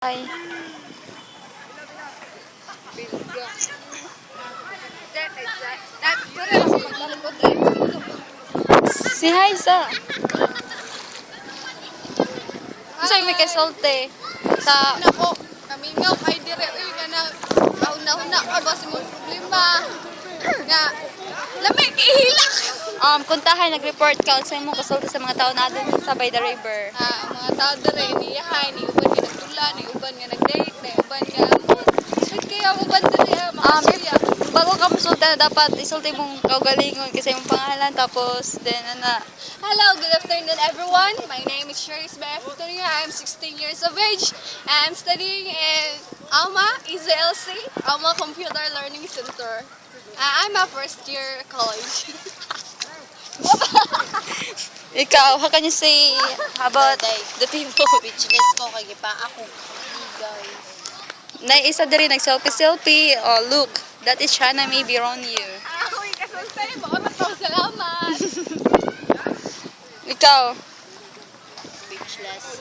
Ay. Si Haisa. Sa'yo may kasolte. Sa... Nako, kamingaw kay dire uy nga na kauna-una ka ba sa mga problema nga lami ihilak. Kuntahan, nag-report ka sa imong kasolte sa mga tao na doon sa by the river. Mga tao dire niyahay ni uban nga nagtula ni uban nga nag-date ni uban nga sweet kaya uban dire makasuya. Bago ka musulta na dapat isulti mong kaugalingon kasi yung pangalan tapos then Hello, good afternoon everyone. My name is Cherise Beth Victoria. I'm 16 years of age. I'm studying in Alma EZLC, Alma Computer Learning Center. I'm a first year college. ikaw, how can you say about the people? Richness ko kay pa ako. Guys. Na isa diri nag-selfie. Oh, look, that is China maybe around you. Ako ikasunsay mo. Salamat. Ikaw, Speechless.